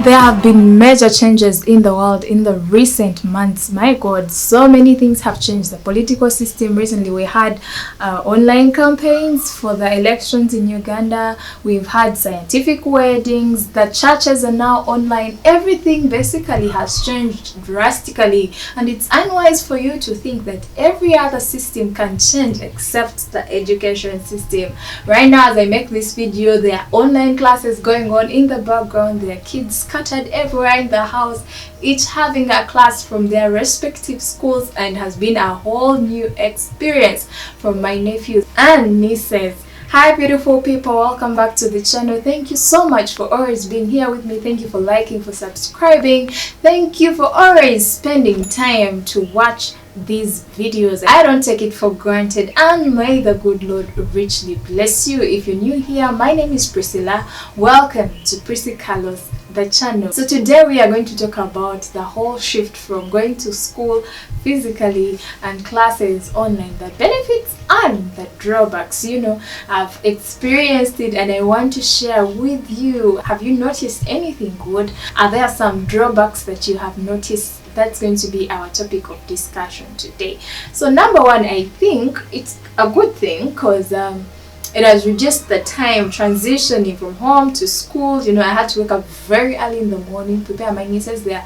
There have been major changes in the world in the recent months. My God, so many things have changed. The political system, recently we had online campaigns for the elections in Uganda. We've had scientific weddings. The churches are now online. Everything basically has changed drastically, and it's unwise for you to think that every other system can change except the education system. Right now, as I make this video, there are online classes going on in the background. There are kids scattered everywhere in the house, each having a class from their respective schools, and has been a whole new experience from my nephews and nieces. Hi beautiful people, welcome back to the channel. Thank you so much for always being here with me. Thank you for liking, for subscribing. Thank you for always spending time to watch these videos. I don't take it for granted, and may the good Lord richly bless you. If you're new here, my name is Priscilla. Welcome to Prissy Kalos, the channel. So today we are going to talk about the whole shift from going to school physically and classes online, the benefits and the drawbacks. You know, I've experienced it and I want to share with you. Have you noticed anything good? Are there some drawbacks that you have noticed? That's going to be our topic of discussion today. So number one, I think it's a good thing because it has reduced the time transitioning from home to school. You know, I had to wake up very early in the morning, prepare my nieces. They're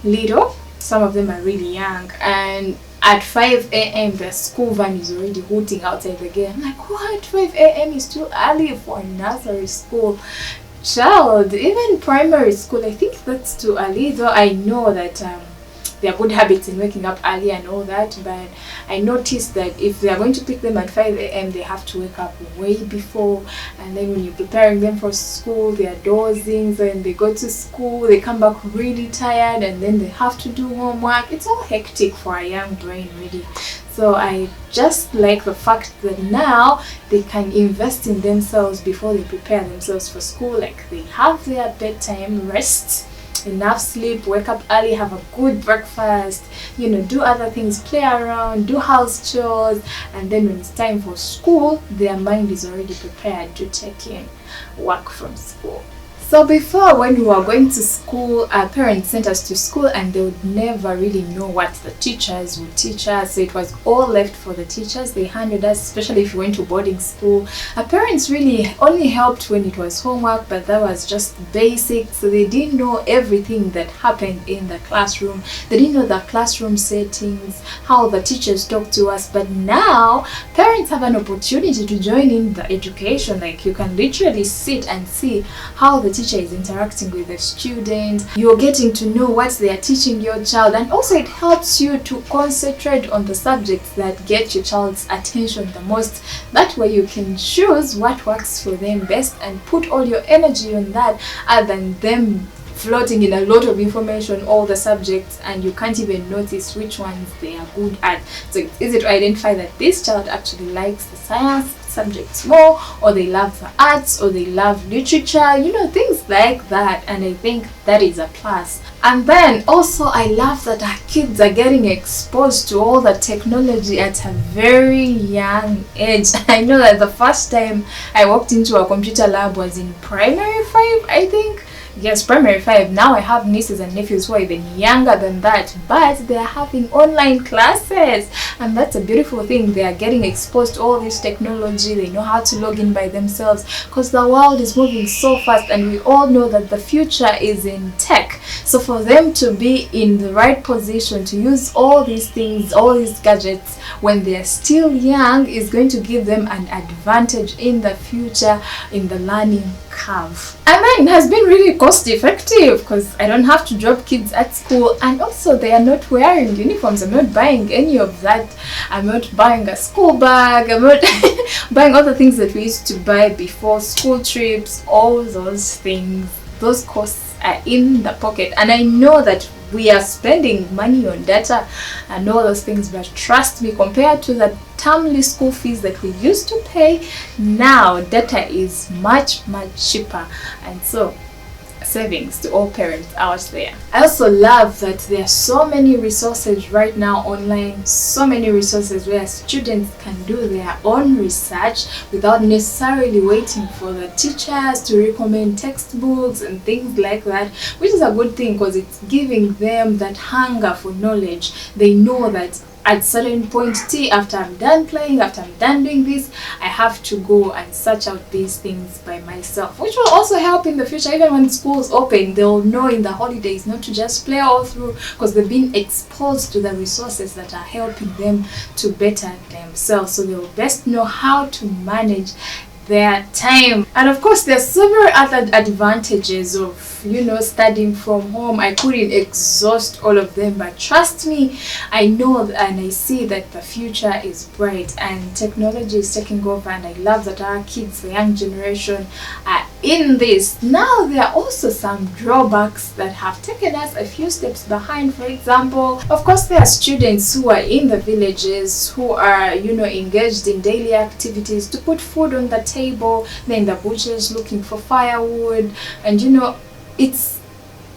little, some of them are really young, and at 5 a.m. the school van is already hooting outside the gate. I'm like, what? 5 a.m. is too early for nursery school. Child, even primary school, I think that's too early, though I know that there are good habits in waking up early and all that, but I noticed that if they are going to pick them at 5 a.m. they have to wake up way before, and then when you're preparing them for school, they are dozing, and they go to school, they come back really tired, and then they have to do homework. It's all hectic for a young brain, really. So I just like the fact that now they can invest in themselves before they prepare themselves for school. Like, they have their bedtime rest, enough sleep, wake up early, have a good breakfast, you know, do other things, play around, do house chores, and then when it's time for school, their mind is already prepared to take in work from school. So before, when we were going to school, our parents sent us to school and they would never really know what the teachers would teach us. So it was all left for the teachers. They handed us, especially if you went to boarding school. Our parents really only helped when it was homework, but that was just basic. So they didn't know everything that happened in the classroom. They didn't know the classroom settings, how the teachers talk to us. But now, parents have an opportunity to join in the education. Like, you can literally sit and see how the teacher is interacting with the student. You're getting to know what they are teaching your child, and also it helps you to concentrate on the subjects that get your child's attention the most. That way you can choose what works for them best and put all your energy on that, other than them floating in a lot of information, all the subjects, and you can't even notice which ones they are good at. So it's easy to identify that this child actually likes the science subjects more, or they love the arts, or they love literature, you know, things like that. And I think that is a plus. And then also I love that our kids are getting exposed to all the technology at a very young age. I know that the first time I walked into a computer lab was in primary 5, I think. Yes, primary 5. Now I have nieces and nephews who are even younger than that, but they are having online classes, and that's a beautiful thing. They are getting exposed to all this technology. They know how to log in by themselves, because the world is moving so fast, and we all know that the future is in tech. So for them to be in the right position to use all these things, all these gadgets when they are still young, is going to give them an advantage in the future in the learning curve. And then it has been really cost effective, because I don't have to drop kids at school, and also they are not wearing uniforms. I'm not buying any of that. I'm not buying a school bag. I'm not buying all the things that we used to buy before, school trips, all those things. Those costs are in the pocket, and I know that we are spending money on data and all those things, but trust me, compared to the termly school fees that we used to pay, now data is much cheaper. And so savings to all parents out there. I also love that there are so many resources right now online, so many resources where students can do their own research without necessarily waiting for the teachers to recommend textbooks and things like that, which is a good thing because it's giving them that hunger for knowledge. They know that at certain point after I'm done playing, after I'm done doing this, I have to go and search out these things by myself, which will also help in the future. Even when schools open, they'll know in the holidays not to just play all through, because they've been exposed to the resources that are helping them to better themselves, so they'll best know how to manage their time. And of course, there's several other advantages of studying from home. I couldn't exhaust all of them, but trust me, I know and I see that the future is bright and technology is taking over, and I love that our kids, the young generation, are in this. Now there are also some drawbacks that have taken us a few steps behind. For example, of course, there are students who are in the villages who are engaged in daily activities to put food on the table. They're in the bushes looking for firewood, and it's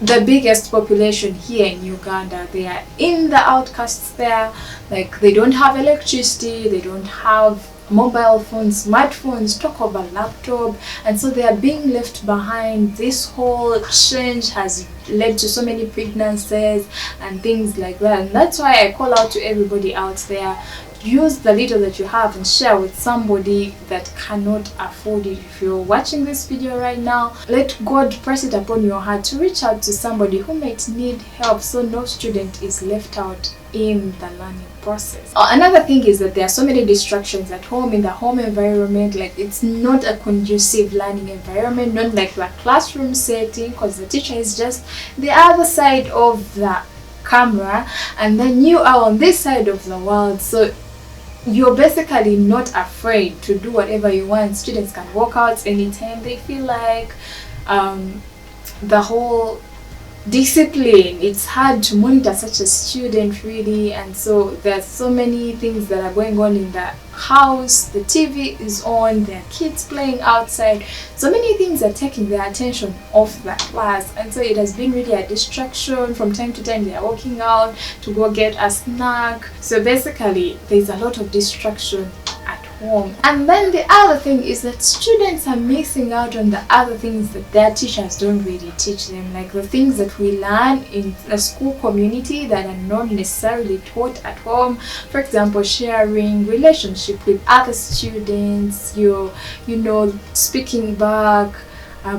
the biggest population here in Uganda. They are in the outcasts there, like they don't have electricity, they don't have mobile phones, smartphones, talk of a laptop, and so they are being left behind. This whole change has led to so many pregnancies and things like that, and that's why I call out to everybody out there: use the little that you have and share with somebody that cannot afford it. If you're watching this video right now, let God press it upon your heart to reach out to somebody who might need help, so no student is left out in the learning process. Another thing is that there are so many distractions at home, in the home environment. Like, it's not a conducive learning environment, not like the classroom setting, because the teacher is just the other side of the camera and then you are on this side of the world, so you're basically not afraid to do whatever you want. Students can walk out anytime they feel like. The whole discipline, it's hard to monitor such a student really, and so there's so many things that are going on in the house. The TV is on, there are kids playing outside, so many things are taking their attention off the class, and so it has been really a distraction. From time to time they are walking out to go get a snack, so basically there's a lot of distraction at home. And then the other thing is that students are missing out on the other things that their teachers don't really teach them, like the things that we learn in the school community that are not necessarily taught at home. For example, sharing, relationship with other students, speaking back,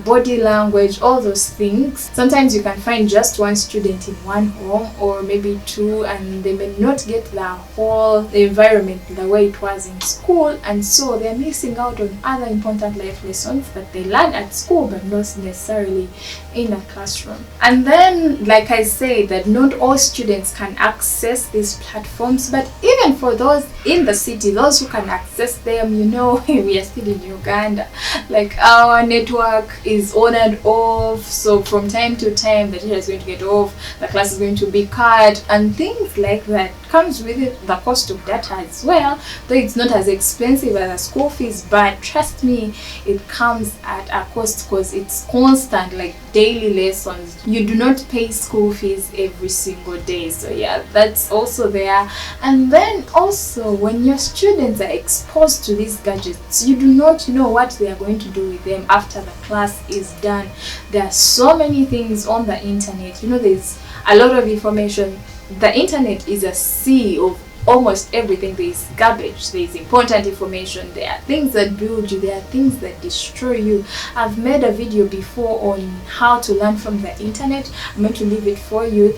body language, all those things. Sometimes you can find just one student in one home, or maybe two, and they may not get the whole environment the way it was in school, and so they're missing out on other important life lessons that they learn at school but not necessarily in a classroom. And then, like I say, that not all students can access these platforms, but even for those in the city, those who can access them, we are still in Uganda, like our network is on and off, so from time to time the teacher is going to get off, the class is going to be cut, and things like that. Comes with it the cost of data as well, though it's not as expensive as a school fees, but trust me, it comes at a cost because it's constant, like daily lessons. You do not pay school fees every single day, so yeah, that's also there. And then also, when your students are exposed to these gadgets, you do not know what they are going to do with them after the class is done. There are so many things on the internet, there's a lot of information. The internet is a sea of almost everything. There is garbage, there is important information, there are things that build you, there are things that destroy you. I've made a video before on how to learn from the internet. I'm going to leave it for you,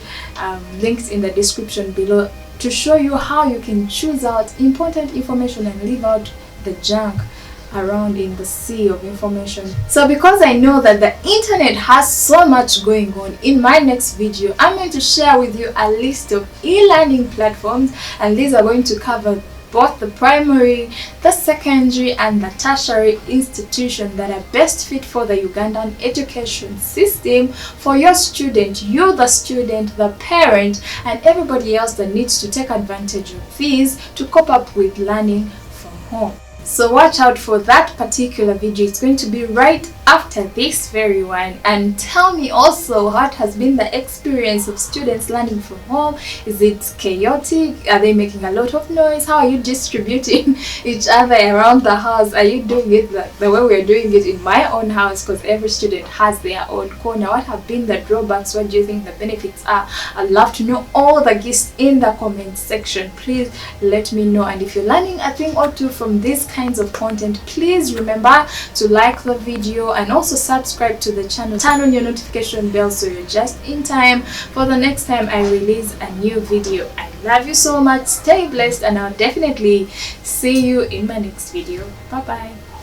links in the description below, to show you how you can choose out important information and leave out the junk around in the sea of information. So because I know that the internet has so much going on, in my next video I'm going to share with you a list of e-learning platforms, and these are going to cover both the primary, the secondary and the tertiary institutions that are best fit for the Ugandan education system for your student, you the student, the parent and everybody else that needs to take advantage of these to cope up with learning from home. So watch out for that particular video. It's going to be right after this very one. And tell me also, what has been the experience of students learning from home? Is it chaotic? Are they making a lot of noise? How are you distributing each other around the house? Are you doing it the way we're doing it in my own house? Because every student has their own corner. What have been the drawbacks? What do you think the benefits are? I'd love to know all the gist in the comment section. Please let me know. And if you're learning a thing or two from these kinds of content, please remember to like the video and also subscribe to the channel. Turn on your notification bell so you're just in time for the next time I release a new video. I love you so much. Stay blessed, and I'll definitely see you in my next video. Bye bye.